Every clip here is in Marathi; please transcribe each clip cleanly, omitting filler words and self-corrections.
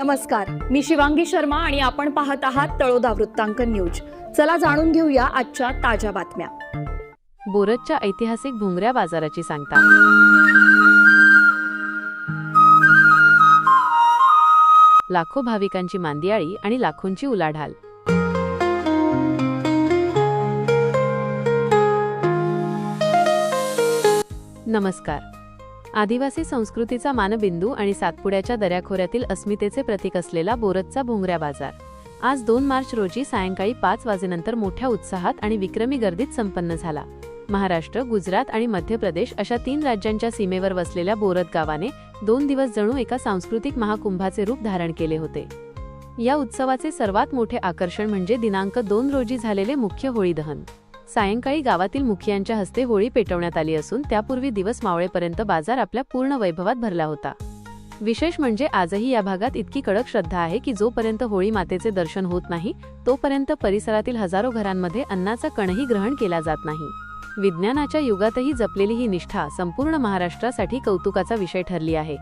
नमस्कार, मी शिवांगी शर्मा आणि आपण पाहत आहात तळोदा वृत्तांकन न्यूज। चला जाणून घेऊया आजच्या ताज्या बातम्या। बोरतच्या ऐतिहासिक भोंगऱ्या बाजाराची सांगता। लाखो भाविकांची मांदियाळी आणि लाखोंची उलाढाल। नमस्कार। आदिवासी संस्कृतीचा मानबिंदू आणि सातपुड्याच्या दऱ्याखोऱ्यातील अस्मितेचे प्रतीक असलेला बोरतचा भोंगऱ्या बाजार आज 2 मार्च रोजी सायंकाळी 5 वाजेनंतर मोठ्या उत्साहात आणि विक्रमी गर्दीत संपन्न झाला। महाराष्ट्र, गुजरात आणि मध्य प्रदेश अशा 3 राज्यांच्या सीमेवर वसलेल्या बोरत गावाने 2 दिवस जणू एका सांस्कृतिक महाकुंभाचे रूप धारण केले होते। या उत्सवाचे सर्वात मोठे आकर्षण म्हणजे दिनांक 2 रोजी झालेले मुख्य होळी दहन। सायंकाळी गावातील मुखियांच्या हस्ते होळी पेटवण्यात आली असून त्यापूर्वी दिवस मावळेपर्यंत बाजार आपल्या पूर्ण वैभवात भरला होता। विशेष म्हणजे आजही या भागात इतकी कडक श्रद्धा आहे की जोपर्यंत होळी मातेचे दर्शन होत नाही तोपर्यंत परिसरातील हजारो घरांमध्ये अन्नाचा कणही ग्रहण केला जात नाही। विज्ञानाच्या युगातही जपलेली ही निष्ठा संपूर्ण महाराष्ट्रासाठी कौतुकाचा विषय ठरली आहे।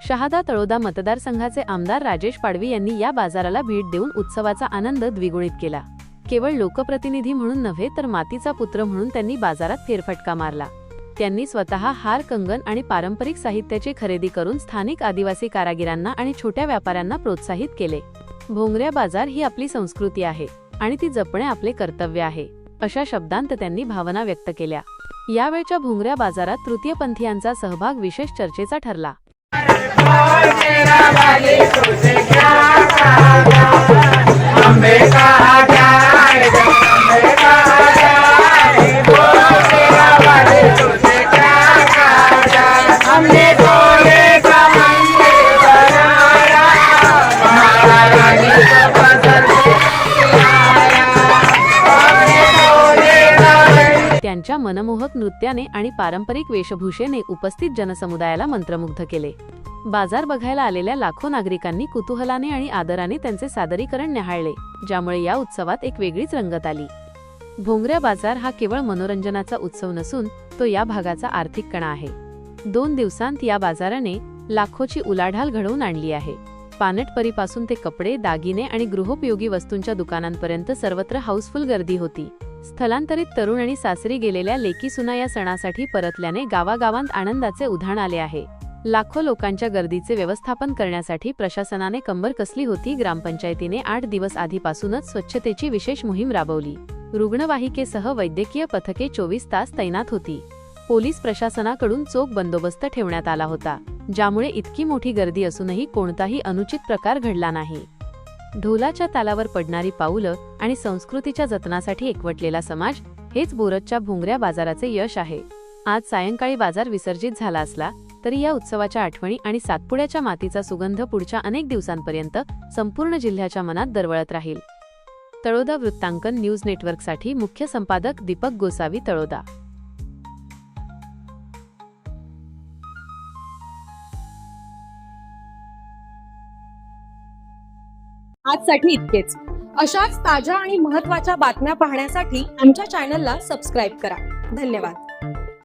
शहादा तळोदा मतदारसंघाचे आमदार राजेश पाडवी यांनी या बाजाराला भेट देऊन उत्सवाचा आनंद द्विगुणित केला। केवळ लोकप्रतिनिधी म्हणून नव्हे तर मातीचा पुत्र म्हणून त्यांनी बाजारात फेरफटका मारला। त्यांनी स्वतः हार, कंगन आणि पारंपरिक साहित्याची खरेदी करून स्थानिक आदिवासी कारागिरांना आणि छोट्या व्यापाऱ्यांना प्रोत्साहित केले। भोंगऱ्या बाजार ही आपली संस्कृती आहे आणि ती जपणे आपले कर्तव्य आहे, अशा शब्दांत त्यांनी भावना व्यक्त केल्या। यावेळच्या भोंगऱ्या बाजारात तृतीयपंथीयांचा सहभाग विशेष चर्चेचा ठरला। त्यांच्या मनमोहक नृत्याने आणि पारंपरिक वेशभूषेने उपस्थित जनसमुदायाला मंत्रमुग्ध केले। बाजार बघायला आलेल्या लाखो नागरिकांनी कुतूहलाने आणि आदराने त्यांचे सादरीकरण निहाळले, ज्यामुळे या उत्सवात एक वेगळीच रंगत आली। भोंगऱ्या बाजार हा केवळ मनोरंजनाचा उत्सव नसून तो या भागाचा आर्थिक कणा आहे। 2 दिवसांत या बाजाराने लाखोची उलाढाल घडवून आणली आहे। पानटपरीपासून ते कपडे, दागिने आणि गृहोपयोगी वस्तूंच्या दुकानांपर्यंत सर्वत्र हाऊसफुल गर्दी होती। स्थलांतरित तरुण आणि सासरी गेलेल्या लेकी सुना या सणासाठी परतल्याने गावागावांत आनंदाचे उधाण आले आहे। लाखो लोकांच्या गर्दीचे व्यवस्थापन करण्यासाठी प्रशासनाने कंबर कसली होती। ग्रामपंचायतीने 8 दिवस आधीपासूनच स्वच्छतेची विशेष मोहीम राबवली। रुग्णवाहिकेसह वैद्यकीय पथके 24 तास तैनात होती। पोलीस प्रशासनाकडून चोख बंदोबस्त ठेवण्यात आला होता, ज्यामुळे इतकी मोठी गर्दी असूनही कोणताही अनुचित प्रकार घडला नाही। ढोलाच्या तालावर पडणारी पाऊलं आणि संस्कृतीच्या जतनासाठी एकवटलेला समाज हेच बोरतच्या भोंगऱ्या बाजाराचे यश आहे। आज सायंकाळी बाजार विसर्जित झाला असला तरी या उत्सवाच्या आठवणी आणि सातपुड्याच्या मातीचा सुगंध पुढच्या अनेक दिवसांपर्यंत संपूर्ण जिल्ह्याच्या मनात दरवळत राहील। तळोदा वृत्तांकन न्यूज नेटवर्कसाठी मुख्य संपादक दीपक गोसावी, तळोदा। आजसाठी इतकेच। अशाच ताज्या आणि महत्त्वाच्या बातम्या पाहण्यासाठी आमच्या चॅनलला सबस्क्राइब करा। धन्यवाद।